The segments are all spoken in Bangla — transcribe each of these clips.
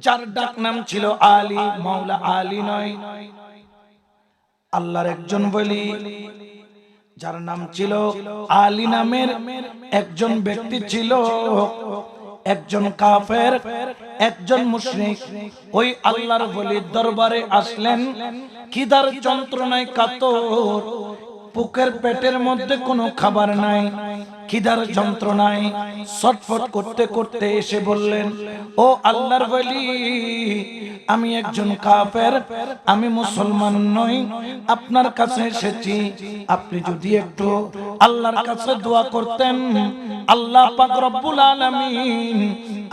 যার ডাক নাম ছিল আলী, মাওলা আলী নয়, আল্লাহর একজন ওলি যার নাম ছিল আলী নামের একজন ব্যক্তি ছিল, একজন কাফের, একজন মুশরিক। ওই আল্লাহর ওলির দরবারে আসলেন, খিদার যন্ত্রণায় কাতর, বুকের পেটের মধ্যে কোনো খাবার নাই, খিদার যন্ত্রণায় ছটফট করতে করতে এসে বললেন, ও আল্লাহর ওলি, আমি একজন কাফের, আমি মুসলমান নই, আপনার কাছে এসেছি, আপনি যদি একটু আল্লাহর কাছে দোয়া করতেন, আল্লাহ পাক রব্বুল আলামিন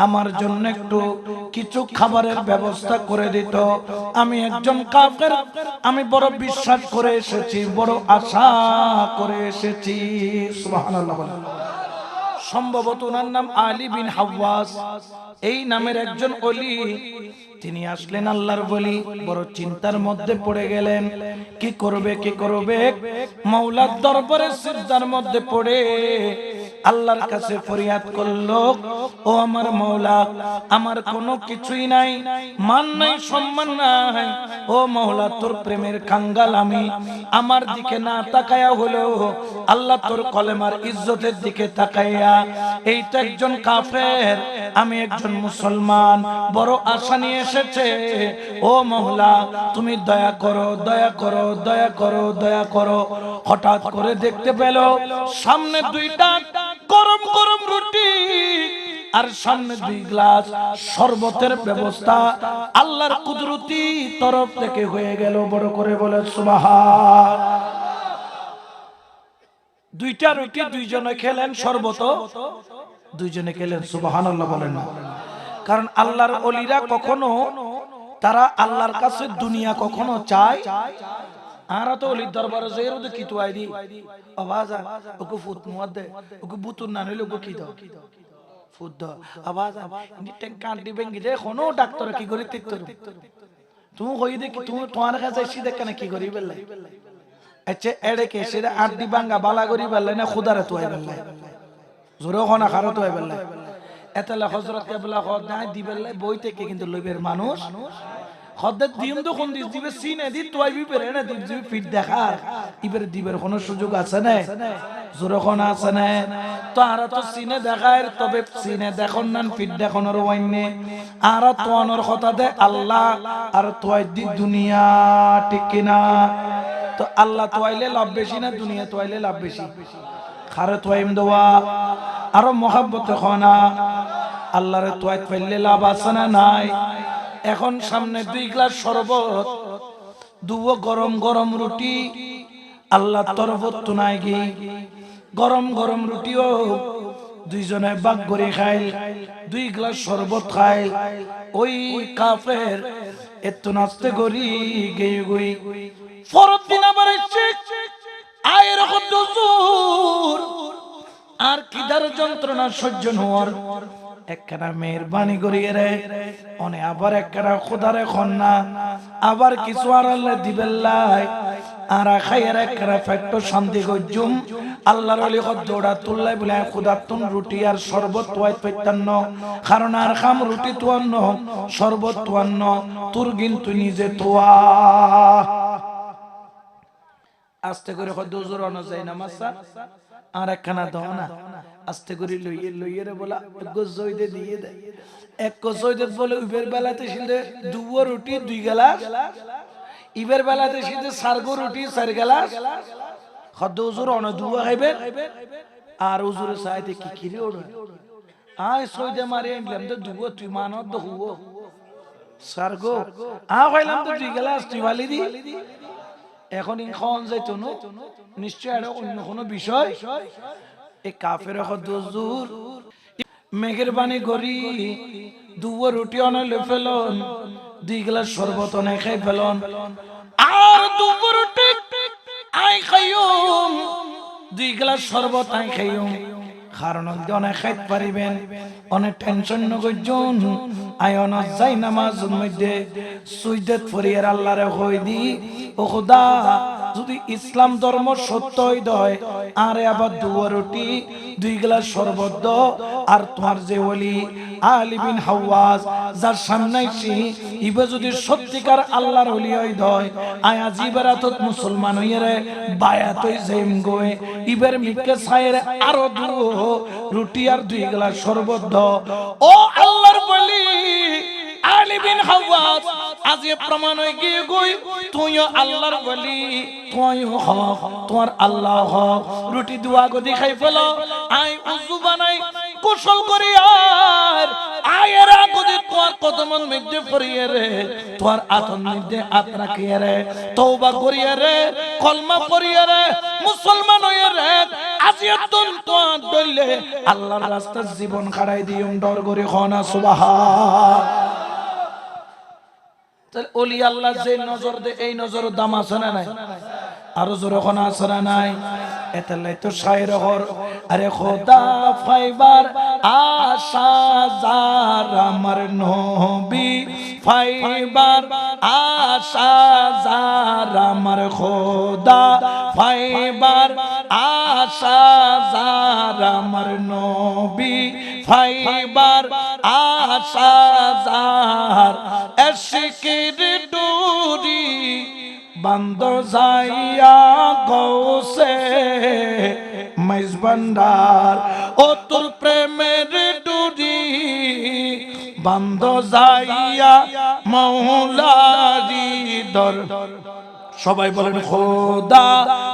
আমার জন্য একটু কিছু খাবারের ব্যবস্থা করে দিত। আমি একজন কাফের, আমি বড় বিশ্বাস করে এসেছি, বড় আশা করে এসেছি। সুবহানাল্লাহ। সম্ভবত ওনার নাম আলী বিন হাওয়াস, এই নামের একজন ওলি। তিনি আসলেন আল্লাহর ওলি, বড় চিন্তার মধ্যে পড়ে গেলেন, কি করবে কি করবে। মাওলার দরবারে সিজদার মধ্যে পড়ে আল্লাহর কাছে ফরিয়াদ করলো, ও আমার মাওলা, আমার কোনো কিছুই নাই, মান নাই, সম্মান নাই, ও মাওলা, তোর প্রেমের কাঙ্গাল আমি, আমার দিকে না তাকায়া হলো আল্লাহ তোর কলেমার ইজ্জতের দিকে তাকাইয়া, এইটা একজন কাফের, আমি একজন মুসলমান, বড় আশা নিয়ে এসেছে, ও মাওলা তুমি দয়া করো, দয়া করো, দয়া করো, দয়া করো। হঠাৎ করে দেখতে পেল সামনে দুইটা গরম গরম রুটি আর সামনে 2 গ্লাস শরবতের ব্যবস্থা আল্লাহর কুদরতি তরফ থেকে হয়ে গেল। বড় করে বলে সুবহান। দুইটা রুটি দুইজনে খেলেন, শরবত দুইজনে খেলেন। সুবহানাল্লাহ বলেন না? কারণ আল্লাহর ওলিরা কখনো, তারা আল্লাহর কাছে দুনিয়া কখনো চায়। আরা তো ওলির দরবারে যাই রোদে কি তুই দি আওয়াজ ওকে ফুট মুয়াদে ওকে বুতুন না হইলো ওকে কি দাও ফুট দাও আওয়াজ নিটেন কান দিবেন গিয়ে কোনো ডাক্তার কি করি তিত্তর তুমি কই দে কি তুমি তোমার কাছে সিধা কেন কি করি বললে? আচ্ছা এড়ে কে সেটা আড্ডি ভাঙা বালা করি বললে না খুদারে তুই বললে জোরে কোনা খারো তুই বললে এতলা হযরত কেবলা খদ না দিবেলে বই থেকে কিন্তু লইবের মানুষ খদ্দের দিম তো কোন দিবে সিনে দি তুই বিপরে না দিবি ফিট দেখা ইবের দিবের কোনো সুযোগ আছে না? জোরে কোনা আছে না? তো আর তো সিনে দেখায়, তবে সিনে দেখন না ফিট দেখানোর ওয়াইনে আর তো অনর কথা দে আল্লাহ আর তুই দি দুনিয়া, ঠিক কি না? তো আল্লাহ তোয়াইলে লাভ বেশি না দুনিয়া তোয়াইলে লাভ বেশি? খারে তোয়াইম দোয়া আরো মহব্বতে খানা আল্লাহরে তোয়াইত পাইলে লাভ আছে না নাই? এখন সামনে 2 গ্লাস শরবত, 2 গরম গরম রুটি, আল্লাহ তরফত তো নাই গি গরম গরম রুটিও দুইজনে ভাগ করে খাই, 2 গ্লাস শরবত খাই। ওই কাফের এত নাচতে করি গেয়ে গই পরের দিন আবার আয়ের হুজুর আর কিদার যন্ত্রণা সহ্য হওয়ার একখানা মেহরবানি করিয়ে রে অনে আবার একখানা খোদারে খন্না আবার কিছু আর আল্লাহ দিবেল্লাই আর খাইয়ের একখানা ফেট্ট শান্তি গজ্জুম আল্লাহর ওলি দৌড়া তুললাই বলে খোদা তুন রুটি আর শরবত তোয়াই পেতান্ন, কারণ আর খাম রুটি তোয়ান্ন শরবত তোয়ান্ন তোর কিন্তু নিজে তোয়া। আস্তে করে হুজুর অন যাই না মাসা আর একখানা দাও না, আস্তে করে লইয়ে লইয়ে রে বলা এক জয়দে দিয়ে দে, এক জয়দে বলে ইবের বেলাতে সিধে 2 রুটি 2 গ্লাস, ইবের বেলাতে সিধে 4 রুটি 4 গ্লাস। খদ্দ হুজুর অন 2 খাইবে আর হুজুরে চাইতে কি কিরে ওড় আয় সইদে মারি আনলাম তো 2 তুই মানত তো হুও 4 গো আ কইলাম তো 2 গ্লাস তুই वाली দি। এখন ইনখন যাইতো না নিশ্চয় আর অন্য কোনো বিষয়। এই কাফের হুজুর মেহেরবানি করি 2 রুটি আনলে ফেলন, 2 গ্লাস শরবত আনে খাই ফেলন, আর 2 রুটি আই খাইম 2 গ্লাস শরবত আই খাইম, কারণ অনেক খাইতে পারিবেন অনেক টেনশন নগজন আয়ন যাই নামাজের মধ্যে সুজদাত ফরিয়ার আল্লাহরে কই দি ও খোদা যদি ইসলাম ধর্ম সত্য হয় আরে আবার দুয়া রুটি 2 গ্লাস শরবত দাও আর তোমার যে ওলি আলী বিন হাওয়াজ যার সামনে ইবে যদি সত্যিকার আল্লাহর ওলি হয় আয়া জিবারাতত মুসলমান হইরে বায়াত হই যেম গোয়ে ইবের মিকে ছায়ের আরো দুও রুটি আর 2 গ্লাস শরবত দাও ও আল্লাহর ওলি আলী বিন হাওয়াজ আজ এ প্রমাণ হয়ে গিয়ে গই তুইও আল্লাহর ওলি তুইও হক তোমার আল্লাহ হক রুটি দুয়া গদি খাই ফেলো আই উযু বানাই গোসল করি আর আয়েরা গদি তোমার কদমন মধ্যে পড়িয়ে রে তোমার আতন মধ্যে হাত রাখিয়ে রে তওবা করিয়ে রে কলমা পড়িয়ে রে মুসলমান হইয়ে রে আজিয়াতুন তোমার দইলে আল্লাহর রাস্তায় জীবন খাড়াই দিউম ডর করে খনা সুবহান তাহলে ওলি আল্লাহ যে নজর দে এই নজরের দাম আছে না নাই আরো জোরে কোন আছে না নাই এতলাই তো শায়ের হর আরে খোদা ফাইবার আশা জার আমার নবী ফাইবার আশা জার আমার খোদা ফাইবার আশা জার আমার নবী ফাইবার আশা জার এশিকের ডুরি বন্ধ যাইয়া গৌসে মেজবান্ডার ও তোর প্রেমের ডুরি বন্ধ যাইয়া মৌলারি দর সবাই বলেন খোদা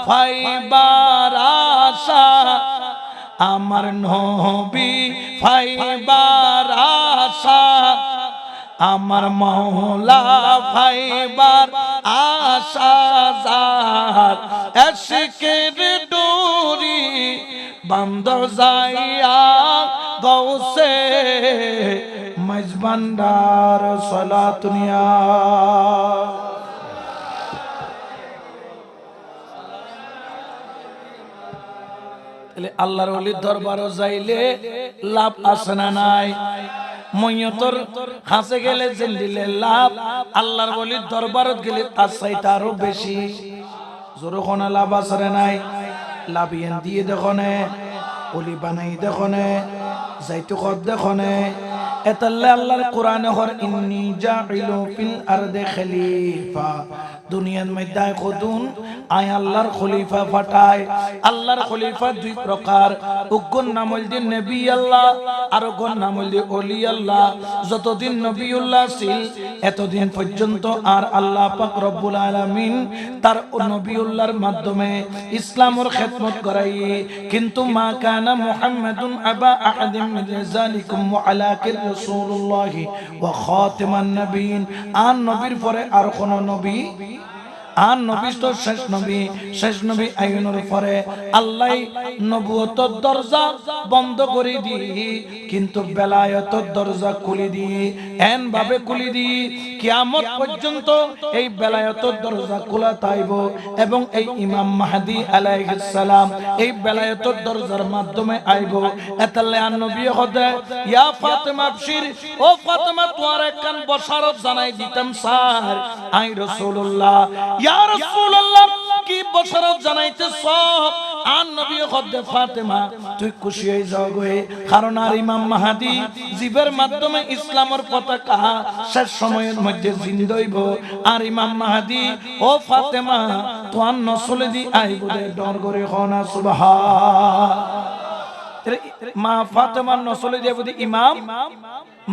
ফাইবার আশা আমার নবী ফাইবার আশা আমার মওলা ফাইবার আশা জার এশকের ডোরি বন্ধ যাইয়া গৌসে মজবান্ডার সালাতুনিয়া আল্লাহর ওলির দরবারও যাইলে লাভ আছে না নাই ময়তর হাসে গেলে জিন্দিলে লাভ আল্লাহর ওলির দরবারত গেলে তার চাইতে আরো বেশি জোর কোনা লাভ আছে না নাই লাভিয়ান দিয়ে দেখনে ওলি বানাই দেখনে যাইতু কদ দেখনে এতাল্লে আল্লাহর কোরআনে হর ইন্নী জাইলু ফিল আরদি খলিফা দুনিয়ার মধ্যে খুদুন আয় আল্লাহর খলিফা ফাটায় আল্লাহর খলিফা দুই প্রকার উগ্গন নাম হইল নবী আল্লাহ আর গন নাম হইল ওলি আল্লাহ যতদিন নবীউল্লাহ ছিল এতদিন পর্যন্ত আর আল্লাহ পাক রব্বুল আলামিন তার নবীউল্লাহর মাধ্যমে ইসলামের খেদমত করাই কিন্তু মা কানা মুহাম্মাদুন আবা আহাদিম মিন যালিকুম ওয়ালাকিন রাসূলুল্লাহ ওয়া খাতিমান নবিয়্যিন আর নবীর পরে আর কোন নবী আর নবী তো শেষ নবী আইনের পরে আল্লাহ নবুয়তের দরজা বন্ধ করে দি কিন্তু বেলায়েতের দরজা খুলে দি এন ভাবে খুলে দি কিয়ামত পর্যন্ত এই বেলায়েতের দরজা খোলা থাকব এবং এই ইমাম মাহদী আলাইহিস সালাম এই বেলায়েতের দরজার মাধ্যমে আইব এতালে আর নবী হদে ইয়া ফাতেমা আবশির ও ফাতেমা তোমার একখান বশারত জানাই দিতাম স্যার আই রাসূলুল্লাহ ইয়া রাসূলুল্লাহ কি বশারত জানাইতেছ আর নবী হদে ফাতেমা তুই খুশি হয়ে যাও গো কারণ আর ইমাম মাহদী জীবের মাধ্যমে ইসলামের পতাকা শেষ সময়ের মধ্যে জিন্দা হইব আর ইমাম মাহদী ও ফাতেমা তোমার নসলে দি আইব দে ডর করে খনা সুবহান মা ফাতেমার নসলে দি আইব দি ইমাম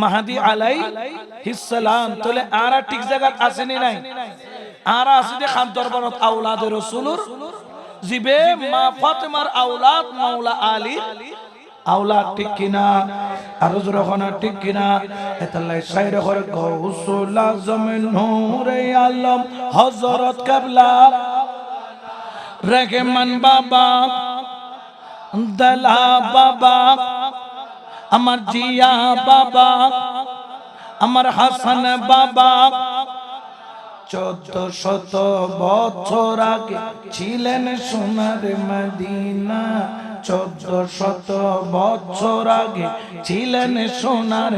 মাহদী আলাইহিস সালাম তাহলে আর ঠিক জায়গা আসেনি নাই আর আসলে খান দরবারত আওলাদ রাসূলুর জিবে মা ফাতেমার আওলাদ মাওলা আলী আওলাদ ঠিক কিনা আর জোরখানা ঠিক কিনা এতাল্লাই শায়র করে গৌসুল আজম নূরে আলম হযরত কিবলা রহমান বাবা দলা বাবা আমার জিয়া বাবা আমার হাসান বাবা 1400 বছর আগে ছিলেন সোনার মদিনা 1400 বছর আগে ছিলেন সোনার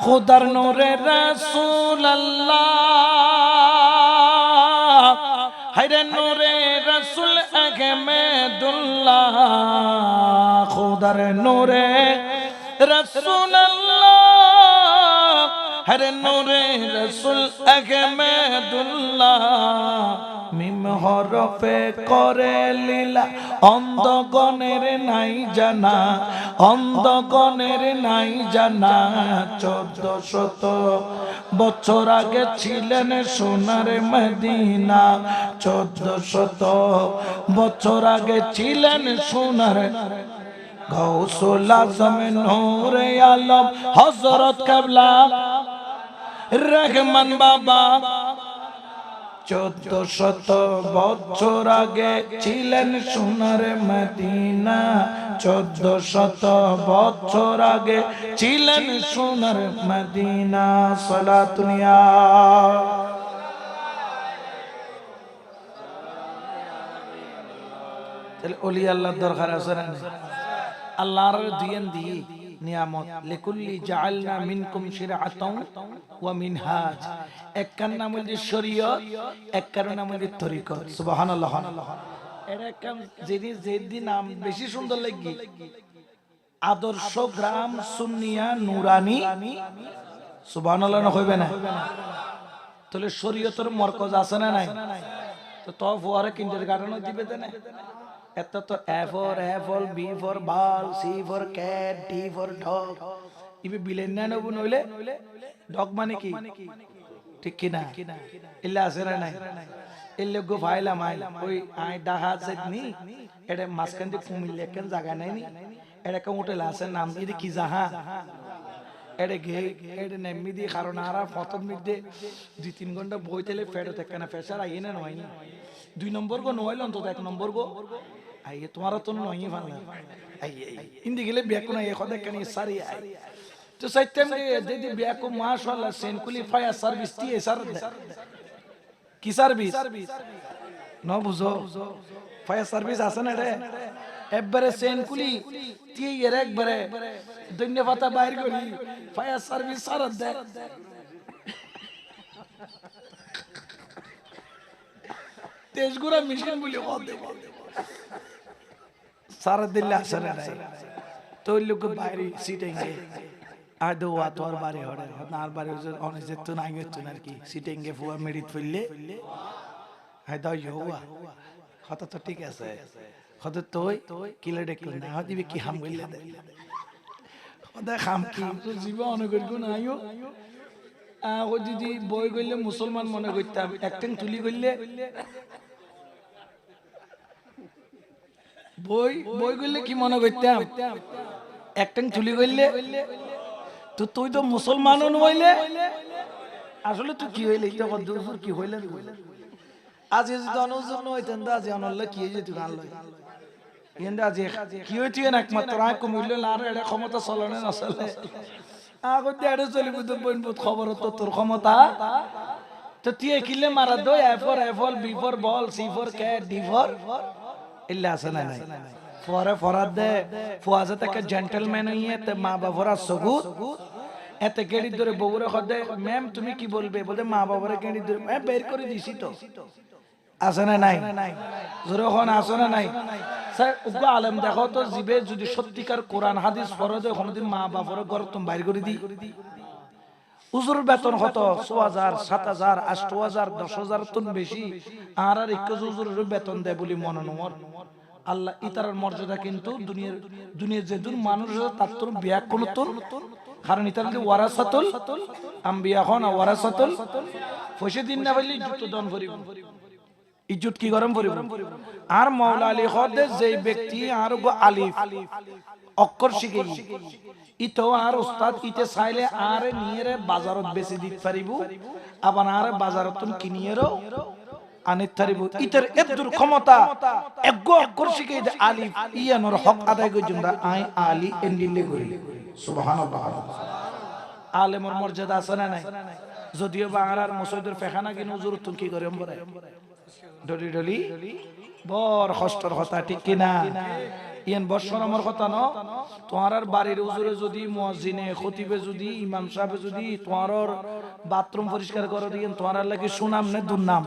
খোদার নূরে রাসূলুল্লাহ হায়রে নূরে রাসূল আহমেদুল্লাহ খোদার নূরে রাসূলুল্লাহ হায়রে নূরে রাসূল আহমেদুল্লাহ মিম হরফে করে লীলা অন্ধগণের নাই জানা অন্ধগণের নাই জানা 1400 বছর আগে ছিলেন সোনার মদিনা 1400 বছর আগে ছিলেন সোনার গাউসুল আজম নূরে আলম হযরত কিবলা রহমান বাবা 1400 বছর আগে ছিলেন সোনার মদিনা 1400 বছর আগে ছিলেন সোনার মদিনা সালাতুনিয়া তাহলে ওলি আল্লাহর দরকার আছে না আল্লাহর দিয়েন দিয়ে নিয়ামত লিকুল্লি জাআলনা মিনকুম শিরআতান ওয়া মিনহাজ এক কার নাম হলো শরীয়ত এক কার নাম হলো তরিকত সুবহানাল্লাহ এর কাম যিনি যেদিন নাম বেশি সুন্দর লাগি আদর্শ গ্রাম সুন্নিয়া নুরানি সুবহানাল্লাহ না হইবে না তাহলে শরীয়তের মরকজ আছে না নাই তো ফুয়ারে কিন্ডারগার্টেন দিবে না এত তো A for apple, B for ball, C for cat, D for dog. EBay villain না নবু নইলে ডগ মানে কি ঠিক কি না ইল্লা আছে না নাই ইল্লে গো ফাইলা মাইলা ওই আই ডাহা সেদনি এডে মাসকান দি কুমিল্লে কেন জায়গা নাই নি এডে কা হোটেল আছে নাম দি কি জাহা এডে গে এডে নেমি দি কারণ আরা ফতন মিদে 2-3 ঘন্টা বইতেলে ফেডো তেকানা ফেসার আইনা নয় 2 নম্বর গো নইল অন্তত 1 নম্বর গো আইয়ে তোমার তো নই ভালো আইয়ে ইন্দি গেলে বেকো না খোদা কানি সারি আই তো সাইতেম দে দি বেকো মাশাআল্লাহ সেনকুলি ফায়ার সার্ভিস টি সার কি সার্ভিস ন বুঝো ফায়ার সার্ভিস আছে না রে একবারে সেনকুলি টি এর একবারে ধন্যবাদ বাইর করি ফায়ার সার্ভিস সার দে তেজগুরা মিশন বলি কদে সারা দিল্লি আসে না তো লোক বাইরে সিটেঙ্গে আর দো তোর বাড়ি হড়ে আর বাড়ি অনেক যেত নাই হতো না কি সিটেঙ্গে ফুয়া মেডিট ফেললে হ্যাঁ দাও ইয়া কথা তো ঠিক আছে কথা তোই কিলে ডেকল না দিবি কি হাম গইলে দে কথা খাম কি তো জীব অনেক গুণ আইও ও দিদি বই গইলে মুসলমান মনে করতাম একটাং তুলি গইলে বই বই গইলে কি মনে করতাম একটাং তুলি গইলে তো তুই তো মুসলমানও নইলে আসলে তুই কি হইলে এটা কদ্দুর কি হইলে আজ যদি অনুজন হইতেন আজ অনল্লা কি হইছে তুই গান লই ইন্দা আজ কি হইছে না একমাত্র আই কমিলে আর এটা ক্ষমতা চলনে না চলে আগত দেড় চলি বুঝ বইন বহুত খবর তো তোর ক্ষমতা তো তুই কিলে মারা দো A for apple B for ball C for cat D for ইল্লা আছে না নাই ফরে ফরাদ দে ফুয়াজে তাকে জেন্টলম্যান হইয়ে তে মা বাবারা সগুত এতে গেড়ি ধরে বউরে খদে ম্যাম তুমি কি বলবে বলে মা বাবারে গেড়ি ধরে বের করে দিছি তো আছে না নাই জোরে কোন আছে না নাই স্যার উগ্র আলেম দেখো তো জিবে যদি সত্যিকার কোরআন হাদিস ফরজ কোনদিন মা বাবারে ঘর তুমি বাইর করে দি হুজুর বেতন কত 6000 7000 8000 10000 টন বেশি আর আর এক হুজুরের বেতন দেয় বলি মনোনমর আল্লাহ ইতার মর্যাদা কিন্তু দুনিয়ার যে দুন মানুষ তার তোর বিয়া কোন তোর কারণ ইতার যে ওয়ারাসাতুল আম্বিয়া হন ওয়ারাসাতুল পয়সা দিন না বলি যুক্ত দান করিব ইজ্জত কি গরম করিব আর মাওলা আলী খোদে যে ব্যক্তি আর গো আলিফ অক্ষর শিখে ইতো আর উস্তাদ ইতে চাইলে আর নিয়ে বাজারত বেশি দিতে পারিব আবার আর বাজারত কিনিয়েরও আনিত পারিব ইতের এদুর ক্ষমতা একগো অক্ষর শিখে দে আলিফ ইয়ানোর হক আদায় করি আমরা আই আলী এন্ডিলে করি সুবহানাল্লাহ আলেমর মর্যাদা আছে না নাই যদিও বাংলার মুসইদের ফেখানা কিনো জরুরত কি করে আমরা ডলি ডলি বড় কষ্টর কথা ঠিক কি না ইয়ান বর্ষরমর কথা ন তোমার বাড়ির হুজুরে যদি মুয়াজ্জিনে খতিবে যদি ইমাম সাহেব যদি তোমার বাথরুম পরিষ্কার করে দিয়েন তোমার লাগি সুনাম নে দুর্নাম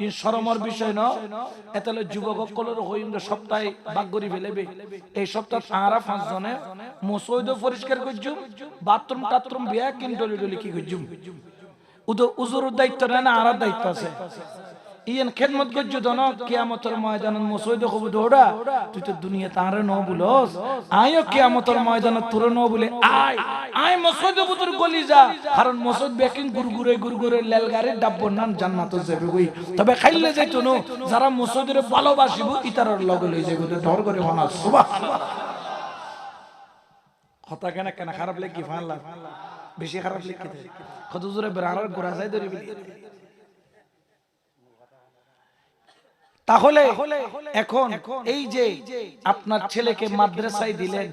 এই শরমর বিষয় ন এতলে যুবক কলর হইম সপ্তাহে বাগরি ফেলেবে এই সপ্তাহ আরা 5 জনে মসজিদ পরিষ্কার করজুম বাথরুম টাথরুম বিয়া কিন ডলি ডলি কি করজুম উদ উজুর দায়িত্ব না আর দায়িত্ব আছে ইয়েন খেদমত করজু দন কিয়ামতের ময়দানে মসজিদ খুব দৌড়া তুই তো দুনিয়া তারে ন বুলস আইও কিয়ামতের ময়দানে তোর ন বলে আয় মসজিদ বুতুর গলি যা কারণ মসজিদ বেকিং গুরগুরে লেলগারে ডাব্বর নাম জান্নাত যাবে কই তবে খাইলে যাইতো ন যারা মসজিদের ভালোবাসিব ইতারর লগে লই যাইব ডর করে হনা সুবহানাল্লাহ কথা কেন খারাপ লাগে কি ফানলা বেশি খারাপ লাগে কি কত জোরে বেরার গোরা যায় ধরে বিলি তাহলে এখন এই যে আপনার ছেলেকে মাদ্রাসায় দিলেন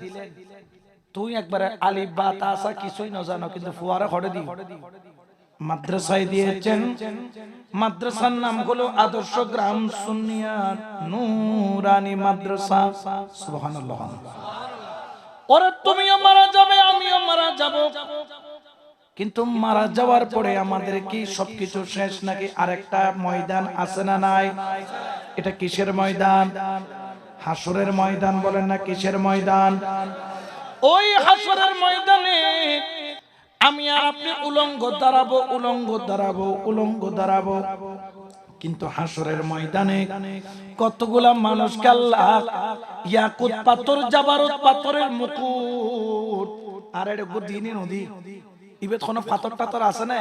তুই একবারে আলিফ বা তাসা কিছুই না জানো কিন্তু ফুয়ারে হড়ে দি মাদ্রাসায় দিয়েছেন মাদ্রাসার নাম হলো আদর্শ গ্রাম সুন্নিয়া নূরানি মাদ্রাসা সুবহানাল্লাহ ওরে তুমিও মারা যাবে আমিও মারা যাব কিন্তু মারা যাওয়ার পরে আমাদের কি সবকিছু শেষ নাকি আরেকটা ময়দান আছে না নাই এটা কিসের ময়দান হাসরের ময়দান বলেন না কিসের ময়দান ওই হাসরের ময়দানে আমি আর আপনি উলঙ্গ দাঁড়াবো কিন্তু হাসরের ময়দানে কতগুলা মানুষকে আল্লাহ ইয়াকুত পাথর জাবারত পাথরের মুকুট আর এটা দিনে নদী ইবেত কোন পাথর টাথর আছে না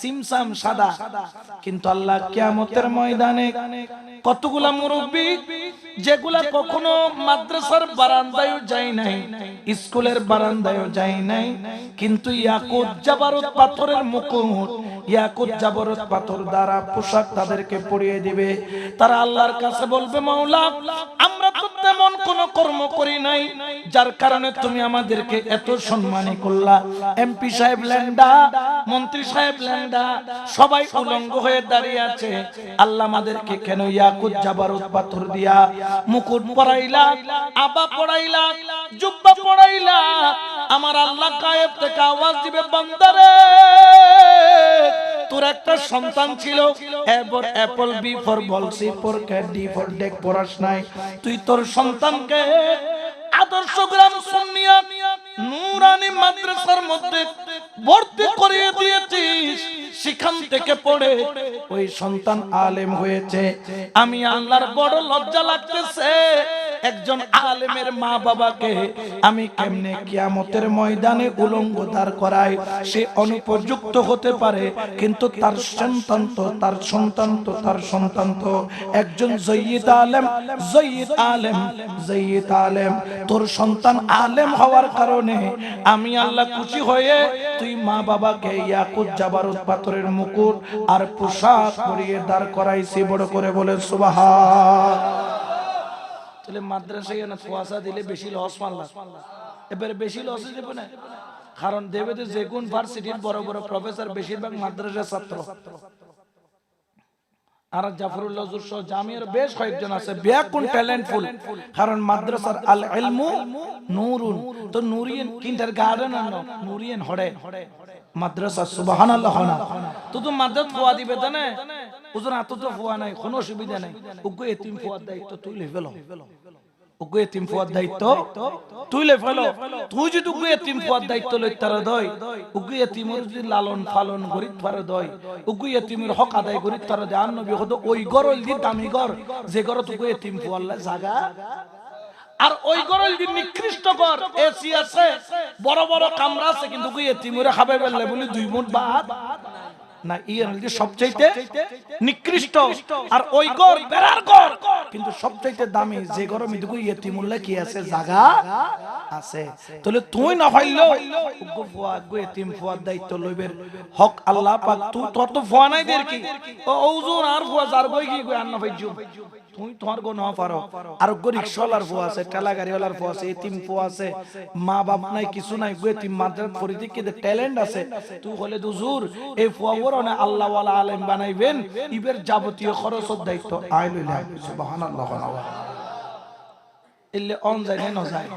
সিমসাম সাদা কিন্তু আল্লাহ কিয়ামতের ময়দানে কতগুলা মুরব্বি যেগুলা কখনো মাদ্রাসার বারান্দায়ও যায় নাই স্কুলের বারান্দায়ও যায় নাই কিন্তু ইয়াকুত জাবারত পাথরের মুকুট ইয়াকুত জাবারত পাথর দ্বারা পোশাক তাদেরকে পরিয়ে দিবে তারা আল্লাহর কাছে বলবে মাওলা আমরা তো তেমন কোন কর্ম করি নাই যার কারণে তুমি আমাদেরকে এত সম্মানী করলা এমপি সাহেব ল্যান্ডা মন্ত্রী সাহেব ল্যান্ডা সবাই উলঙ্গ হয়ে দাঁড়িয়ে আছে আল্লাহ আমাদেরকে কেন ইয়াকুত জাবারত পাথর দিয়া মুকুট পরাইলা আবা পরাইলা জুব্বা পরাইলা আমার আল্লাহ গায়েব থেকে আওয়াজ দিবে বান্দারে তোর একটা সন্তান ছিল এবার apple B for ball C for cat D for deck পড়াস নাই তুই তোর সন্তানকে আদর্শ গ্রাম সুন্নিয়া নূরানি মাদ্রাসার মধ্যে ভর্তি করিয়ে দিয়েছিস সেখান থেকে পড়ে ওই সন্তান আলেম হয়েছে আমি আল্লাহর বড় লজ্জা লাগতেছে একজন আলেমের মা বাবাকে আমি কেমনে কিয়ামতের ময়দানে উলঙ্গ দাঁড় করাই সে অনুপযুক্ত হতে পারে কিন্তু তার সন্তান তো একজন জয়্যিদ আলেম তোর সন্তান আলেম হওয়ার কারণে আমি আল্লাহ খুশি হয়ে তুই মা বাবাকে ইয়াকুত জাবারত পাথরের মুকুট আর পোশাক পরিয়ে দাঁড় করাইছি বড় করে বলে সুবহান তাহলে মাদ্রাসায় না কুয়াশা দিলে বেশি লস মারলা এবারে বেশি লস দেবে না কারণ দেবে তো যে কোন ইউনিভার্সিটির বড় বড় প্রফেসর বেশিরভাগ মাদ্রাসার ছাত্র আর জাফরুল্লাহ হুজুর সহ জামিয়ার বেশ কয়েকজন আছে বেয়াকুন ট্যালেন্টফুল কারণ মাদ্রাসার আল ইলমু নূরুন তো নুরিয়ান কিন্ডারগার্টেন না নুরিয়ান হড়ে মাদ্রাসা সুবহানাল্লাহ না তো মাদ্রাসা ফুয়া দিবে তা না হুজুর এত তো ফুয়া নাই কোনো অসুবিধা নাই ওগো এতিম ফুয়ার দায়িত্ব তুই লেভেল ওগো এতিম ফুয়ার দায়িত্ব তুই লেভেল তুই যদি ওগো এতিম ফুয়ার দায়িত্ব লই তার দই ওগো এতিমের যদি লালন পালন করি তার দই ওগো এতিমের হক আদায় করি তার দেন নবী হদ ওই ঘর ওই দামি ঘর যে ঘর তুই এতিম ফুয়াল্লা জায়গা আর ওই ঘরের যে নিকৃষ্ট ঘর এসি আছে বড় বড় কামরা আছে কিন্তু ওই এতিমের খাবে বললে বলি 2 মুঠ ভাত না ইয়ে হল সবচাইতে নিকৃষ্ট আর ওই ঘর বেরার ঘর কিন্তু সবচাইতে দামি যে ঘর মধ্যে কই এতিমুল্লাহ কি আছে জায়গা আছে তাহলে তুই না হইলো গো ফুয়া গো এতিম ফুয়ার দায়িত্ব লইবের হক আল্লাহ পাক তুই তো ফুয়া নাই দের কি ও ওজন আর ফুয়া যার কই কি কই আন্না ভাইজু তুই তোমার গো না পারো আর গো রিকশাওয়ালার ফুয়া আছে ঠেলা গাড়িওয়ালার ফুয়া আছে এতিম ফুয়া আছে মা বাপ নাই কিছু নাই গো এতিম মাদ্রাস ফরিদি কি ট্যালেন্ট আছে তুই হলে হুজুর এই ফুয়া বরনে আল্লাহ ওয়ালা আলেম বানাইবেন ইবের যাবতীয় খরচের দায়িত্ব আই লইলা সুবহানাল্লাহ ইল্লে অন যায় না যায়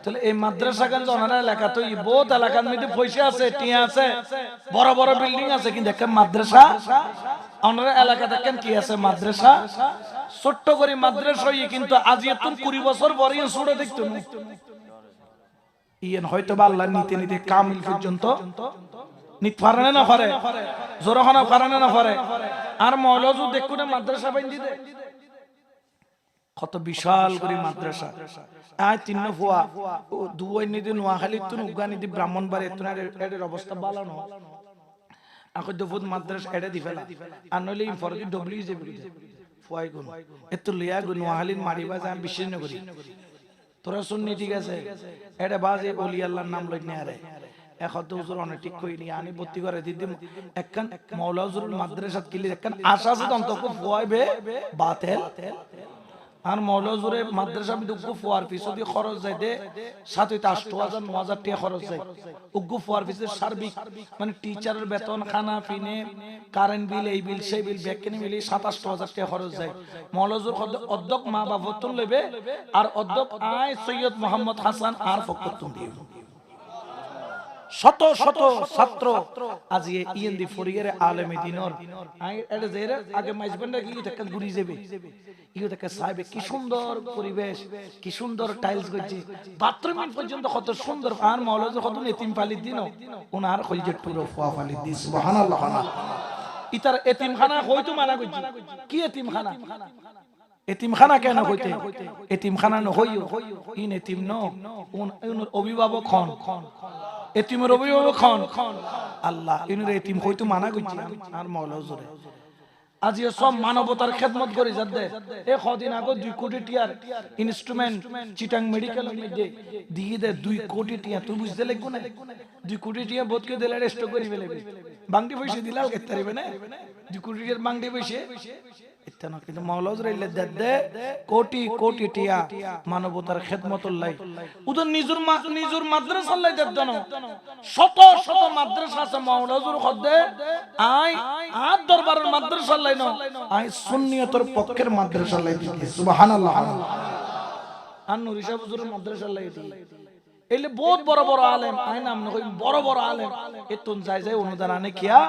তাহলে এই মাদ্রাসা গান ওনারা এলাকা তো বহুত এলাকার মধ্যে পয়সা আছে, টিয়া আছে, বড় বড় বিল্ডিং আছে, কিন্তু একটা মাদ্রাসা ওনারা এলাকা দেখেন কি আছে? মাদ্রাসা ছোট্ট করে মাদ্রাসা, কিন্তু আজ এত 20 বছর পরে ছোট দেখতো না। ইয়েন হয়তো বা আল্লাহ নিতে নিতে কামিল পর্যন্ত নিতে পারে না পারে, জোরখানা পারে না পারে। আর মৌলজু দেখো না মাদ্রাসা বাইন্দি দে, কত বিশাল করে মাদ্রাসা। আয় তিন ফুয়া দুই নিদি নোয়াখালী তুন উগানিদি ব্রাহ্মণবাড়ি এর অবস্থা ভালো না। এখন দুপুর মাদ্রাসা এড়ে দি ফেলা, আর নইলে ফরজি ডবলি যে ফুয়াই গুণ এত লিয়া গুণ নোয়াখালীর মারিবা যা বিশেষ নগরী তোরা শুননি, ঠিক আছে? এটা বাজে ওলি আল্লাহর নাম লই না রে। এখন তো হুজুর অনেক ঠিক কইনি, আনি ভর্তি করে দিদি একখান মাওলা হুজুর মাদ্রাসাত কিলি একখান আশা আছে অন্তত ফুয়াইবে বাতেল। আর মাওলা হুজুরে মাদ্রাসা উগ্গু ফুয়ার ফিস দি খরচ যায় দে 7-8,000 9,000 টাকা খরচ যায়। উগ্গু ফুয়ার ফিসের সার্বিক মানে টিচারের বেতন, খানা পিনে, কারেন্ট বিল, এই বিল সেই বিল ব্যাককেনি মিলি 7-8,000 টাকা খরচ যায়। মাওলা হুজুর অধ্যক্ষ মা বাবতন লইবে, আর অধ্যক্ষ আয় সৈয়দ মোহাম্মদ হাসান আর ফকরতুন দিব। শত শত ছাত্র আজ ইএনডি ফরিয়ারে আলেমে দিনর আই এটা যেরে আগে মাইজবান্ডা কি এটা ঘুরি যাবে, ইও দেখে সাহেব কি সুন্দর পরিবেশ, কি সুন্দর টাইলস গজি, বাথরুম পর্যন্ত কত সুন্দর। আর মাওলানা কত এতিম পালি দিন ওনার কইজে পুরো ফুয়া পালি দি। সুবহানাল্লাহ। ইতার এতিমখানা হয়তো মানা গজি, কি এতিমখানা? এতিমখানা কেন হইতে? এতিমখানা ন হইও ইন এতিম ন উন অভিভাবক হন, এতিমের অভিভাবক হন আল্লাহ। ইনুর এতিম হইতো মানা গজি। আর মাওলা হুজুরে আজ সব মানবতার খেদমত করে যাচ্ছে। এই কদিন আগে 2 কোটি টিয়ার ইনস্ট্রুমেন্ট চিটাং মেডিকেল মধ্যে দিয়ে দে 2 কোটি টিয়া। তুই বুঝতে লাগবো না 2 কোটি টিয়া বোধকে দিলে রেস্ট করি ফেলে বাংটি পয়সা দিলাও খেতে পারবে না। 2 কোটি টিয়ার বাংটি পয়সা ইত্যানা, কিন্তু মাওলা হুজুর ইল্লে দে কোটি কোটি টিয়া মানবতার খেদমতুল লাই উদর নিজুর মাদ্রাসা লাই দেদ না। শত শত মাদ্রাসা আছে মাওলা হুজুর খদ্দে আই আর দরবারের মাদ্রাসা লাই না, আই সুন্নিয়তের পক্ষের মাদ্রাসা লাই দিছি। সুবহানাল্লাহ। আর নুরি সাহেব হুজুরের মাদ্রাসা লাই দিই এলে বহুত বড় বড় আলেম আই নাম নই বড় বড় আলেম এতুন যাই যাই অনুদান আনে কিয়া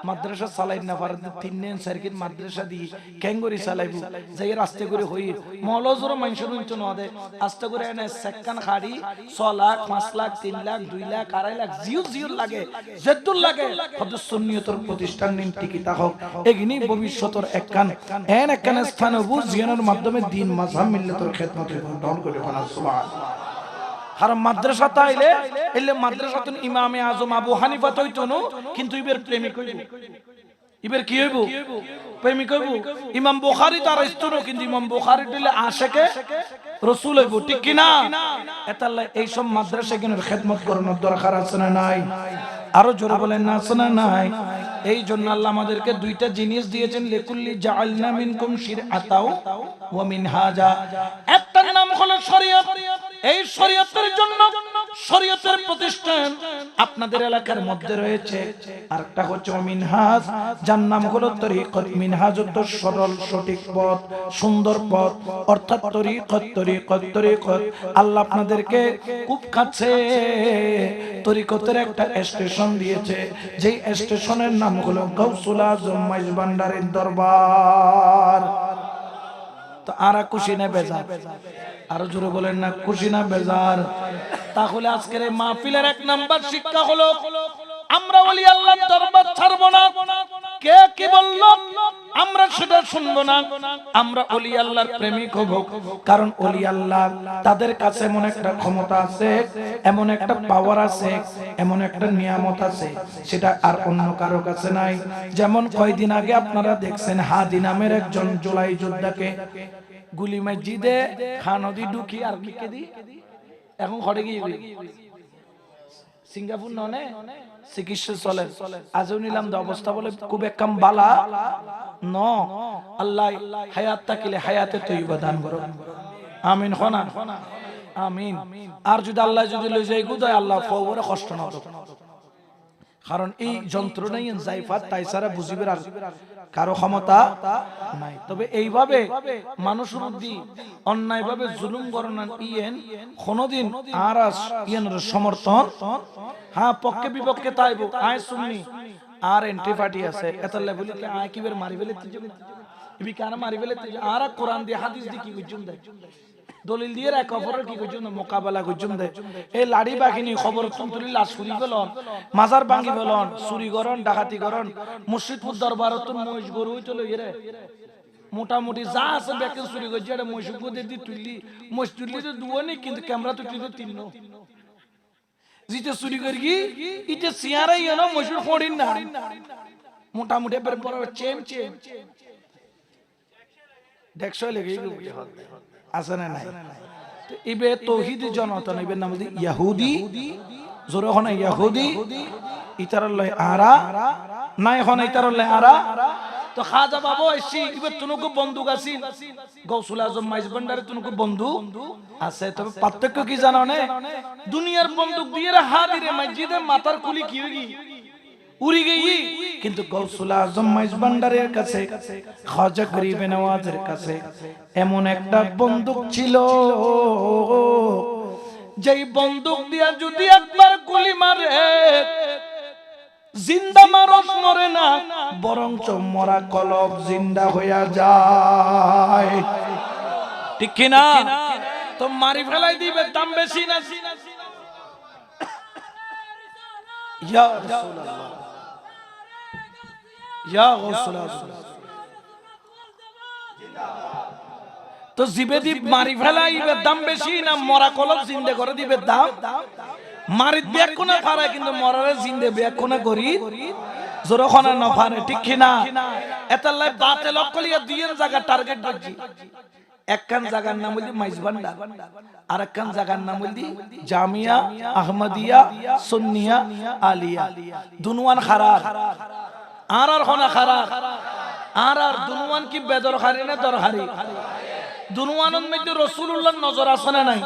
মাদ্রাসা চালাই না পারে 3 দিন সার্কিট মাদ্রাসা দি কেঙ্গরি চালাইবো যাই রাস্তা করে হই মৌলজুর মানুষের উঞ্চ ন দে আস্তে করে এনে সেককান খাড়ি 6 লাখ 5 লাখ 3 লাখ 2 লাখ 2.5 লাখ জিউ লাগে জেদুল লাগে কত সুন্নিয়তের প্রতিষ্ঠান নিন টিকিতা হোক এগিনি ভবিষ্যতের একখান স্থান বুঝিয়ানোর মাধ্যমে দিন মাযহাব মিল্লাতের খেদমতে গ্রহণ করে বানা সুবহানাল্লাহ। আর মাদ্রাসা তাইলে এলে মাদ্রাসাতুন ইমামে আজম আবু হানিফা তৈতনো, কিন্তু ইবের প্রেমিক হইব। ইবের কি হইব? প্রেমিক হইব। ইমাম বুখারী তার ইস্তনো, কিন্তু ইমাম বুখারী দিলে আশিকে রাসূল হইব, ঠিক কি না? এতাল্লাহ এই সব মাদ্রাসা কিনের খেদমত করানোর দরকার আছে না নাই? আরো জোরে বলেন না আছে না নাই? এই জন্য আল্লাহ আমাদেরকে 2টা জিনিস দিয়েছেন, লিকুল্লি জাআলনা মিনকুম শিরআতাও ওয়া মিনহাজা। একটার নাম হলো শরীয়ত। এই শরীয়তের জন্য শরীয়তের প্রতিষ্ঠান আপনাদের এলাকার মধ্যে রয়েছে। আরেকটা হচ্ছে মিনহাজ, যার নাম হলো তরিকত। মিনহাজ তো সরল সঠিক পথ, সুন্দর পথ, অর্থাৎ তরিকত। আল্লাহ আপনাদেরকে খুব কাছে তরিকতের একটা স্টেশন দিয়েছে, যেই স্টেশনের নাম হলো গাউসুল আজম মাইজভান্ডারীর দরবার। তো আরা খুশি না বেজার? আরো জোরে বলেন না খুশি না বেজার? তাহলে আজকের এই মাহফিলের 1 নাম্বার শিক্ষা হলো আমরা ওলি আল্লাহর দরবার ছাড়বো না। কে কি বলল আমরা সেটা শুনবো না, আমরা ওলি আল্লাহর প্রেমিক হব। কারণ ওলি আল্লাহ তাদের কাছে এমন একটা ক্ষমতা আছে, এমন একটা পাওয়ার আছে, এমন একটা নিয়ামত আছে, সেটা আর অন্য কারো কাছে নাই। যেমন কয়দিন আগে আপনারা দেখছেন হাদি নামের একজন জুলাই যোদ্ধাকে গুলি মসজিদে খানদি ঢুকি আর লিখে দি এখন ঘরে গিয়ে সিঙ্গাপুর ননে চিকিৎসা চলে। আজও নিলাম অবস্থা বলে খুব একদম বালা ন। আল্লাহ হায়াত থাকিলে হায়াতে তৈবা দান করো, আমিন খনা আমিন। আর যদি আল্লাহ যদি লই যাই গুদায় আল্লাহ ফওরে কষ্ট না দেব। কারণ এই যন্ত্রণাই জাইফাত তাই ছাড়া বুঝিবে আর কারো ক্ষমতা নাই। তবে এইভাবে মানুষের উদ্দি অন্যায় ভাবে জুলুম করনান ইয়েন কোনদিন আর ইয়েনের সমর্থন হ্যাঁ পক্ষে বিপক্ষে তাইবো আয় সুন্নি আর এন্ট্রি পার্টি আছে এতলে বলি কি আয় কিবের মারি ফেলে ইবি কানা মারি ফেলে আর কোরআন দিয়ে হাদিস দিয়ে কি বুঝুন দেয় দলিল দিয়ে এক অপরের কি করছেন মোকাবেলা করছেন দেয় এই লাড়ি বাহিনী খবর তুলি লাশ চুরি গলন মাজার ভাঙি গলন চুরি করন ডাকাতি করন মসজিদপুর দরবারত মহিষ গরু চলে এরে মোটামুটি যা আছে ব্যাকে চুরি করছে এটা মহিষ গরু দিয়ে তুললি মহিষ তুললি তো দুয়ানি কিন্তু ক্যামেরা তুললি তো তিন জিতে চুরি করি কি ইতে সিয়ারাই না মহিষের ফড়িন না মোটামুটি বড় চেম চেম দেখছো লেগে আছে না নাই ইবে তৌহিদি জনতা ইবে নাম দি ইহুদি জোরে হন ইহুদি ইতারাল্লাহ আরা নাই হন ইতারাল্লাহ আরা তো খাজা বাবু এসি ইবে তুনুকো বন্দুক আছে গৌসুল আজম মাইজ ভান্ডারে তুনুকো বন্দুক আছে তবে পার্থক্য কি জানো না দুনিয়ার বন্দুক দিয়ে হাদিরে মসজিদে মাথার কুলি কি হই উড়ি গই কিন্তু গৌসুল আজম মাইজ ভান্ডারের কাছে খাজা গরিবে নওয়াজের কাছে এমন একটা বন্দুক ছিল যেই বন্দুক দিয়া যদি একবার গুলি মারে জিন্দা মানুষ মরে না বরং মরা কলব জিন্দা হইয়া যায় ঠিক কি না তো মারি ফেলাই দিবে দাম বেশি না ইয়া রাসূলুল্লাহ ইয়া গৌসুল আজম তো জিবে দি মারি ফেলাইবে দাম বেশি না মরা কলব জিন্দা করে দিবে দাম মারি ব্যাক কোনা ফারে কিন্তু মরারে জিন্দে ব্যাক কোনা করি জোরখানা না ফারে ঠিক কি না এতাল্লাই বাতিল কলিয়া দুইয়ের জায়গা টার্গেট করছি একখান জায়গার নাম হইল মাইজ ভান্ডার আর একখান জায়গার নাম হইল জামিয়া আহমদিয়া সুন্নিয়া আলিয়া দুনওয়ান খারাপ আর হনা খারাপ আর দুনওয়ান কি বেদরখারি না দরহারি দুনওয়ানের মধ্যে রাসূলুল্লাহর নজর আছে না নাই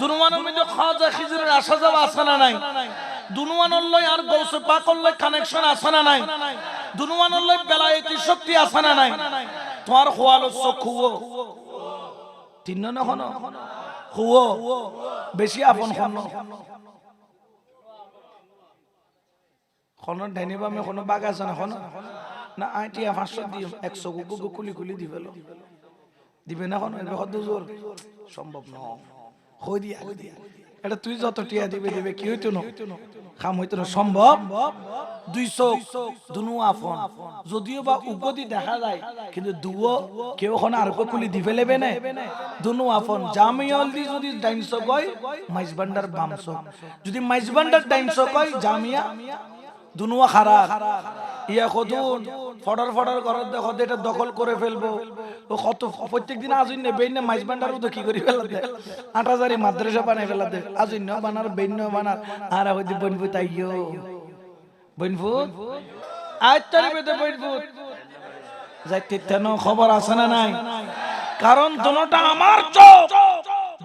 দুনওয়ানের মধ্যে খাজা খিজরের আসা যাওয়া আছে না নাই দুনওয়ানের লয় আর গৌসে পাকের লয় কানেকশন আছে না নাই দুনওয়ানের লয় বেলায়েতি শক্তি আছে না নাই তোমার খোয়ালো চক্ষুও তিন না হন খুও বেশি আপন খন খনন ঢাইনি বামে কোনো বাগ আছে না খন না আইটিয়া 500 দিও 100 গুগু কুলি কুলি দিবেল দিবে না খন এর কত জোর সম্ভব না হই দিয়া এটা তুই যত টিয়া দিবে দিবে কি হইতো না কাম হইতো না সম্ভব 200 দুনু আফন যদিও বা উগদি দেখা যায় কিন্তু দুও কেউ খন আর কো কুলি দিবে লেবে না দুনু আফন জামিয়াল দি যদি 250 কয় মাইজ ভান্ডার 500 যদি মাইজ ভান্ডার 250 কয় জামিয়া দুনুয়া খারাপ ইয়া কদুন ফডর ফডর ঘর দেখো এটা দখল করে ফেলবো ও কত প্রত্যেকদিন আজইন বেইন মাইজ ভান্ডারও তো কি করি ফেলা দে 8000 মাদ্রাসা বানাই ফেলা দে আজইন বানার বেইন বানার আর হইদি বনবু তাইও বনবু আইতারি বেতে বনবু যাইতে তেন খবর আছে না নাই কারণ দুটোটা আমার চোখ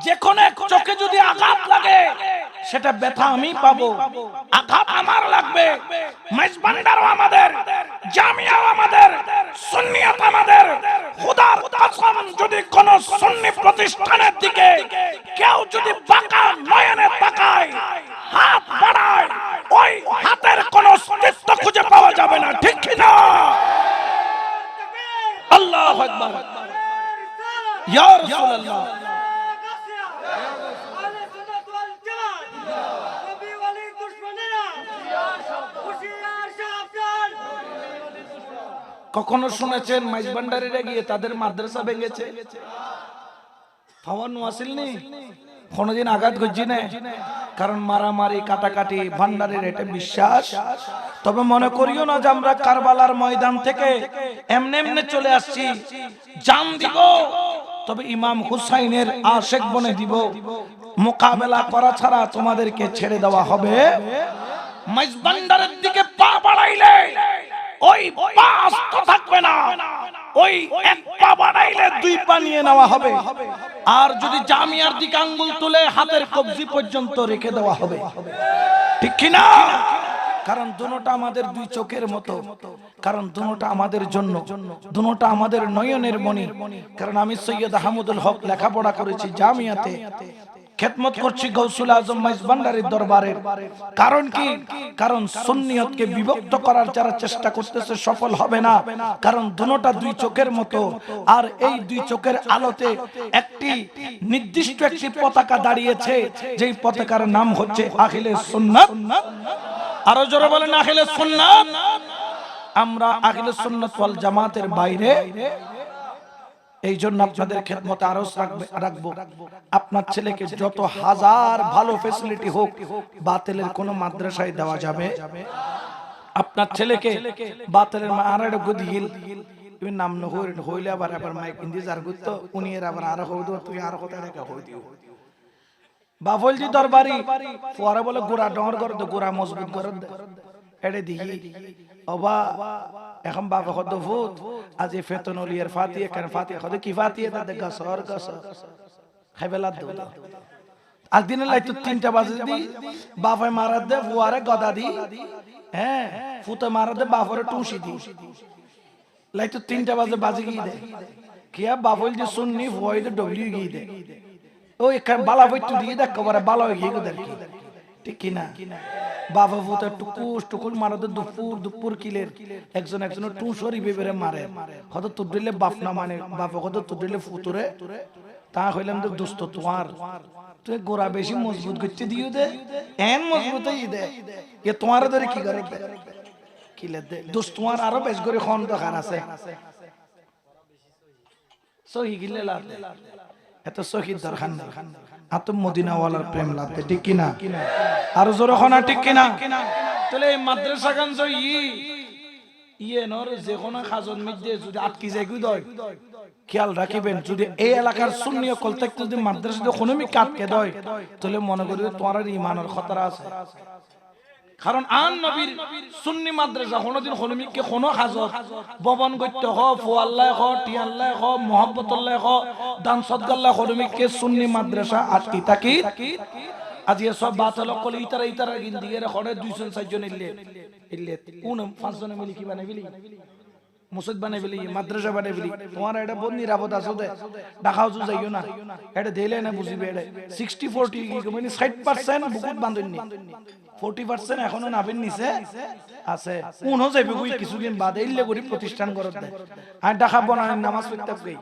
যে কোন এক চোখে যদি আঘাত লাগে সেটা ব্যথা আমি পাবো আঘাত আমার লাগবে মাইজ ভান্ডারও আমাদের জামিয়াও আমাদের সুন্নিয়াত আমাদের খোদার কসম যদি কোন সুন্নি প্রতিষ্ঠানের দিকে কেউ যদি বাঁকা নয়নে তাকায় হাত বাড়ায় ওই হাতের কোনো অস্তিত্ব খুঁজে পাওয়া যাবে না ঠিক কি না আল্লাহু আকবার ইয়া রাসূলুল্লাহ কখনো শুনেছেন মাইজ ভান্ডারিরা গিয়ে তাদের মাদ্রাসা ভেঙেছে ফাওয়ান ওয়াসিল নেই কোনদিন আঘাত করছি না কারণ মারামারি কাটাকাটি ভান্ডারের এটা বিশ্বাস তবে মনে করিও না যে আমরা কারবালার ময়দান থেকে এমনে এমনে চলে আসছি জান দিব তবে ইমাম হুসাইনের আশিক বনে দিব মোকাবেলা করা ছাড়া তোমাদেরকে ছেড়ে দেওয়া হবে মাইজ ভান্ডারের দিকে পা বাড়াইলে ওই পা আস্ত থাকবে না ওই এক পা বাড়াইলে দুই পা নিয়ে নেওয়া হবে আর যদি জামিয়ার দিকে আঙ্গুল তুলে হাতের কবজি পর্যন্ত রেখে দেওয়া হবে ঠিক কি না কারণ দুটোটা আমাদের দুই চোখের মতো, কারণ দুটোটা আমাদের জন্য, দুটোটা আমাদের নয়নের মণি। কারণ আমি সৈয়দ আহমদুল হক লেখাপড়া করেছি জামিয়াতে, খেদমত করছি গৌসুল আজম মাইজ ভান্ডারীর দরবারের। কারণ কি? কারণ সুন্নিয়তকে বিভক্ত করার যারা চেষ্টা করতেছে সফল হবে না, কারণ দুটোটা দুই চোখের মতো। আর এই দুই চোখের আলোতে একটি নির্দিষ্ট একটি পতাকা দাঁড়িয়েছে, যেই পতাকার নাম হচ্ছে আখিলে সুন্নাত। আরো জোরে বলেন আখিলে সুন্নাত। আমরা আখিলে সুন্নাত ওয়াল জামাতের বাইরে। এই জন্য আপনাদের খেদমতে আরজ রাখবো, আপনার ছেলেকে যত হাজার ভালো ফ্যাসিলিটি হোক, বাতিলের কোনো মাদ্রাসায় দেওয়া যাবে। আপনার ছেলেকে বাতিলের আড়াড়ে গদিল তুমি নাম ন হইলে আবার আবার মাইক ইন্দি যার গুতো উনি এর আবার আরো হই দিও, তুই আরো কথা দেখা হই দিও। বাফলজি দরবারি পরে বলে গোড়া ডর করে দে, গোড়া মজবুত করে দে, এড়ে দিই অবা এখন বাবা কত ভূত আজ ফেতনলিয়ার ফাতিয়ে কেন ফাতিয়ে কত কি ফাতিয়ে তা দেখা সর গস খাইবেলা দো আজ দিনে লাইতো 3টা বাজে দি বাফায় মারা দে ফুয়ারে গদা দি, হ্যাঁ ফুতে মারা দে বাফরে টুসি দি, লাইতো 3টা বাজে বাজে গই দে কিয়া বাফল যে সুন্নি ফুয়াই দে ডবলি গই দে ওই এখান বালা বইতু দিয়ে দেখ কবরে বালা হয়ে গিয়ে দেখ কি ঠিক কি না। বাবা ফুতে টুকুস টুকুল মারা দে দুপুর দুপুর কিলের একজন একজন টুসরি বেবেরে মারে কত তুই দিলে বাপ না মানে বাবা কত তুই দিলে ফুতুরে তা হইলাম তো দুষ্ট তোমার তুই গোড়া বেশি মজবুত করতে দিও দে এন মজবুত হই দে এ তোমার ধরে কি করে দে কিলে দে দুষ্ট তোমার আরো বেশ করে খন দরকার আছে সহি গিলে লা এত সহি দরকার না আত মদিনা ওয়ালার প্রেম লাতে ঠিক কি না। আর জোরে খনা ঠিক কি না। তাহলে এই মাদ্রাসা গান জই ইয়ে নর যে কোনা খাজন মধ্যে যদি আটকি যায় কই দয় খেয়াল রাখিবেন, যদি এই এলাকার সুন্নি কল থেকে যদি মাদ্রাসাতে কোনোমি কাটকে দেয় তাহলে মনে করিবে তোমার ঈমানের খতরা আছে। কারণ আন নবীর সুন্নি মাদ্রাসা কোনদিন কোনোমিকে কোনো হাজত ববন গত্য হ ফুয়াল্লাহ হ টিয়াল্লাহ হ মোহাব্বতুল্লাহ হ দান সদগাল্লাহ কোনোমিকে সুন্নি মাদ্রাসা আটকি থাকি। আজ এ সব বাতল কলি ইতারা ইতারা গিন্দিয়ে রে 200 4 জন ইল্লে ইল্লে কোন 5 জন মিলি কি বানাইলি মুসদ বানাইলি মাদ্রাসা বানাইলি তোমার এটা বড় নিরাপদ আছে দে ঢাকাও যু যাইও না এটা দেইলে না বুঝিবে এটা 60 40 কি মানে 60% বুকুত বাঁধননি 40% এখনো নাবেন নিচে আছে কোনও যাইবে কই কিছুদিন বাদে ইল্লে করি প্রতিষ্ঠান করত দে আর ঢাকা বনায় নামাজ পড়তে গই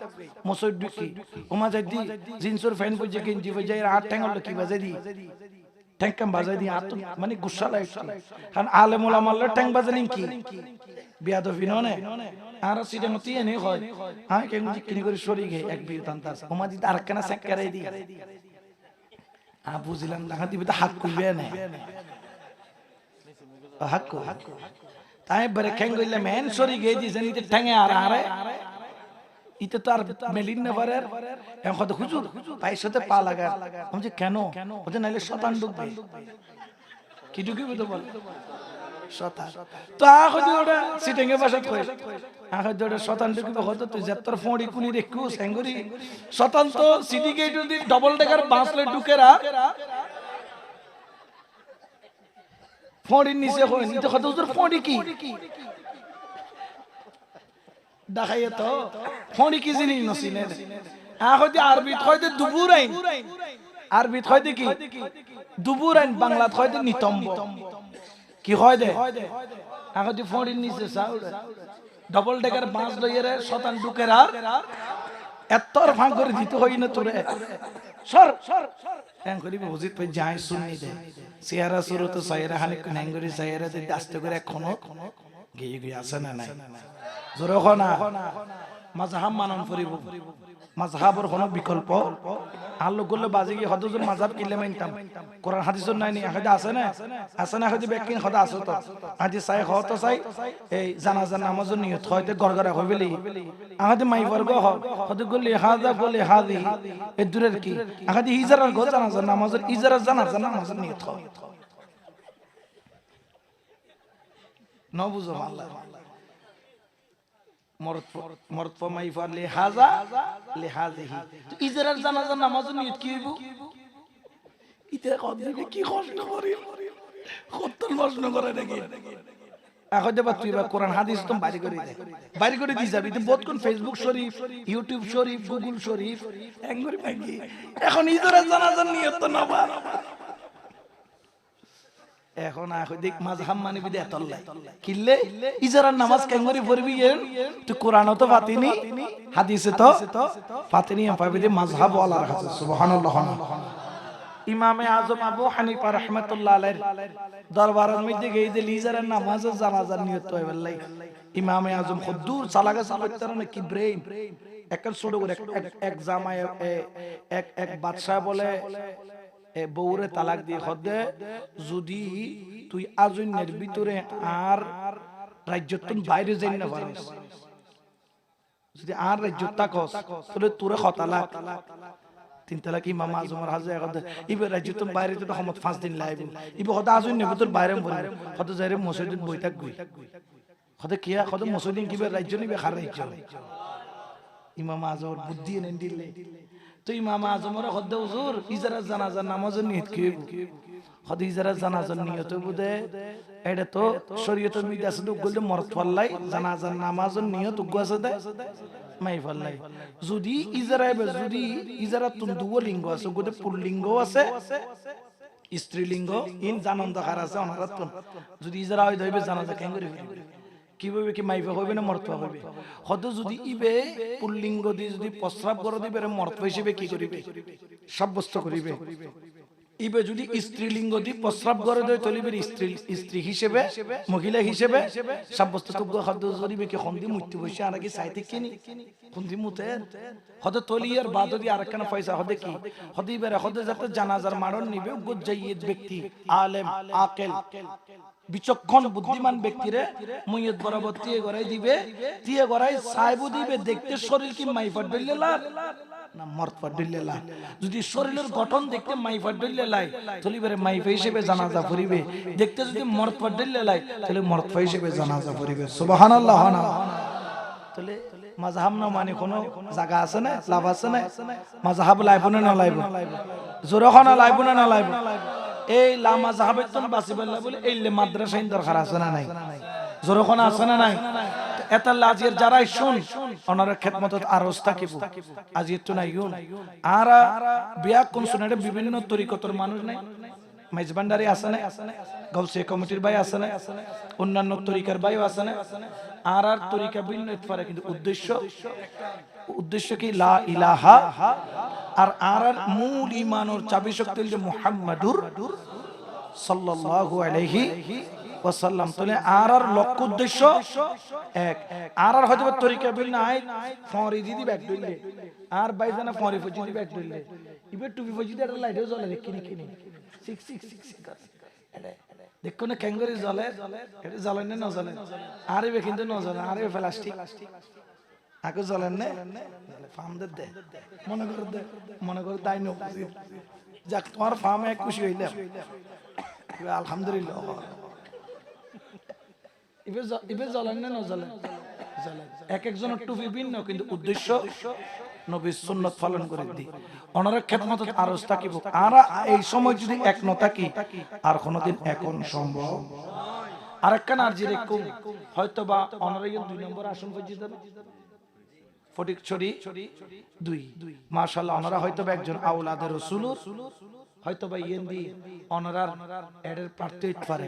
মুসদ কি ওমা যাইদি জিন্সর ফ্যান পজে গেঞ্জি পজে আর ঠ্যাঙ্গল কি বাজে দি ঠ্যাঙ্কাম বাজে দি আর মানে গুসা লাগে কারণ আলেম ওলামার ঠ্যাং বাজে কি বিয়াদবি ননে আর সিটে মতি এনে হয় হ্যাঁ কেন কিনি করে সরি গে এক বিয়ে তান্তা ওমা দি আর কেন চেক করে দি আ বুঝিলাম দেখা দিবে তো হাত কইবে না হাক তাই বরে কেন কইলে মেন সরি গে দি জানিতে ঠ্যাঙে আর আরে ইতে তো আর মেলিন না পারে এখন কত হুজুর পয়সাতে পা লাগা আমি যে কেন ওতে নাইলে শতান ঢুকবে কি ঢুকবে তো বল শতান তো আখদি ওটা সিটিংয়ে বসত কই আখদি ওটা শতান ঢুকবে কত তুই যেতর ফড়ি কুনি রেখু সেঙ্গুরি শতান তো city gate the double decker বাসলে ঢুকেরা ফড়ি নিচে কই নিতে কত হুজুর ফড়ি কি দেখাইয়ে তো ফড়ি কি জিনিস নছিনে আখদি আরবিত কইতে দুপুর আইন আরবিত কইতে কি দুপুর আইন বাংলাত কইতে নিতম্ব কি হয় দে আখদি ফড়ি নিচে সাউড ডাবল ডেকার বাস লইরে শতান ঢুকের আর এতর ফাঁক করে দিতে হই না তোরে সর সর এন করি মসজিদ পে যাই শুননি দে সিয়ারা সুরত সাইরা হানি কনেঙ্গরি সাইরা দে আস্তে করে এখনো গিয়ে গিয়ে আসে না নাই জোরে খনা মাযহাব মানন করিব মাযহাবর কোনো বিকল্প আল্লাহ গলে বাজি কি হদুজুর মাযহাব কিলে মানতাম কোরআন হাদিসের নাই নি আখদা আছে না হদি বেকিন খদা আছে তো আজি চাই হত চাই এই জানাজা নামাজের নিয়ত হইতে গরগরা হইবেলি আখদি মাই বর্গ হদি গলি হাজা গলি হাদি এ দূরের কি আখদি হিজরার গো জানাজা নামাজের ইজরা জানাজা নামাজের নিয়ত হয় ন বুঝো আল্লাহ মরত মাই ফার লিহাজা লিহাজিহি তো ইজরার জানাজা নামাজ নিয়ত কি হইব ইতে কত দিবে কি কষ্ট করি কত প্রশ্ন করে নাকি এখন দেবা তুই বা কোরআন হাদিস তো বাইরে করে দিয়ে যাবি তুই বোধ কোন ফেসবুক শরীফ ইউটিউব শরীফ গুগল শরীফ একবারে ভাঙ্গি এখন ইদরা জানাজার নিয়ত না বা এখন আখো দেখ মাযহাব মানে বিদে এতল্লাই কিল্লে ইজারার নামাজ কেঙ্গরি পড়বি তুই কোরআনও তো পাতিনি হাদিসে তো পাতিনি পাবি দে মাযহাব ওয়ালার কাছে সুবহানাল্লাহ ইমামে আজম আবু হানিফা রাহমাতুল্লাহ আলাইহির দরবারের মধ্যে গিয়ে যে ইজারার নামাজ ও জানাজার নিয়ত হয় বললাই ইমামে আজম খুদ্দুর সালাগা সালাতের না কি ব্রেইন এক ছোট করে এক জামায় এক বাদশা বলে বউরে তালাক দিয়ে খদে যদি তুই আজনের ভিতরে আর রাজ্যতন বাইরে যাই না পারিস যদি আর রাজ্য থাকস তাহলে তোরে খতালাক তিন তালাক ইমাম আজমের হাজে খদে ইবে রাজ্যতন বাইরে তো রহমত 5 দিন লাইব ইবে খদে আজনের ভিতর বাইরে বলে খদে যাইরে মসজিদে বই থাক গই খদে কিয়া খদে মসজিদিন কিবে রাজ্য নিবে খার রাজ্য ইমাম আজমের বুদ্ধি এনে দিলে তো ইমাম আজমের খদে হুজুর ইজারা জানাজার নামাজের নিয়ত কি খদে ইজারা জানাজার নিয়ত বুদে এটা তো শরীয়তের মধ্যে আছে তো গলতে মরত ফল্লাই জানাজার নামাজের নিয়ত উগ্গ আছে দে মাই ফল্লাই যদি ইজারা তুন দুও লিঙ্গ আছে গদে পুল্লিঙ্গ আছে স্ত্রীলিঙ্গ ইন জানন্দ খার আছে অনারাত যদি ইজারা হয় দইবে জানাজা কেন করে কিভাবে কি মাইফা হইবে না মরতবা হইবে হয়তো যদি ইবে পুল্লিঙ্গ দিয়ে যদি প্রস্রাব করে দিবে মরতবা হিসেবে কি করিবে সাব্যস্ত করিবে ইবে যদি স্ত্রীলিঙ্গ দিয়ে প্রস্রাব করে দেয় তলিবে স্ত্রী হিসেবে মহিলা হিসেবে সাব্যস্ত হয়তো জরিবে কি খন্দি মৃত্যু বসে আর কি চাইতে কিনি খন্দি মুতে হয়তো তলিয়ার বাদ যদি আরেকখানা পয়সা হতে কি হতে বেড়ে হতে যাতে জানাজার মারণ নিবে গজ্জাইয়েদ ব্যক্তি আলেম আকেল বিচক্ষণ বুদ্ধিমান ব্যক্তিরে মুইয়ত বরাবর দিয়ে গড়াই দিবে দিয়ে গড়াই সাইবু দিবে দেখতে শরীর কি মাইফাট দিলে লাগ না মরতফাট দিলে লাগ যদি শরীরের গঠন দেখতে মাইফাট দিলে লাই তাহলে বেরে মাইফা হিসেবে জানাজা পড়িবে দেখতে যদি মরতফাট দিলে লাই তাহলে মরতফা হিসেবে জানাজা পড়িবে সুবহানাল্লাহ না তাহলে মাযহাব না মানে কোনো জায়গা আছে না লাভ আছে না মাযহাব লাইব না লাইব জোরখানা লাইব না লাইব এই লামা জাহাবেতন বাসিবাল্লাহ বলে এই মাদ্রাসা ইন দরকার আছে না নাই জোরখানা আছে না নাই এত লাজির যারাই শুন ওনারা খেদমত আরজ থাকিব আজি তো নাই ইউন আরা বিয়া কোন শুনারে বিভিন্ন তরিকতর মানুষ নাই মেজবান্ডারি আছে না গাউসে কমিটির ভাই আছে না অন্যান্য তরিকার ভাইও আছে না আর তরিকা ভিন্ন হতে পারে কিন্তু উদ্দেশ্য কি লা ইলাহা আর মূল ঈমানের চাবি শক্তি হলো মুহাম্মাদুর সাল্লাল্লাহু আলাইহি ওয়াসাল্লাম তাহলে আর লক্ষ্য উদ্দেশ্য এক আর হয়তো তরিকা ভিন্ন আই ফরি দিদি ব্যাক দিলে আর বাইজানা ফরি ফজি দিদি ব্যাক দিলে ইবে টুপি ফজি দিলে লাইটও জ্বলে কিনি 6 দেখো না ক্যাঙ্গারি জ্বলে এটা জ্বলে না জ্বলে আরে কিন্তু না জ্বলে আরে প্লাস্টিক আগে জ্বলেন না ফার্মদের দে মনে করে তাই নো যাক তোমার ফার্মে খুশি হইলাম আলহামদুলিল্লাহ ইবে জ্বলেন না জ্বলে এক একজনের টুপি ভিন্ন কিন্তু উদ্দেশ্য নবীর সুন্নাত পালন করে দি ওনার খেদমত আরজ থাকিব আর এই সময় যদি এক ন থাকি আর কোনদিন এখন সম্ভব আরেকখান আরজি রেখো হয়তো বা ওনার 2 নম্বর আসন পর্যন্ত ফটিকছড়ি 2 মাশাআল্লাহ ওনারা হয়তো একজন আওলাদের রাসূল হয়তো বা ইয়েন্দি ওনার এডের প্রার্থী হতে পারে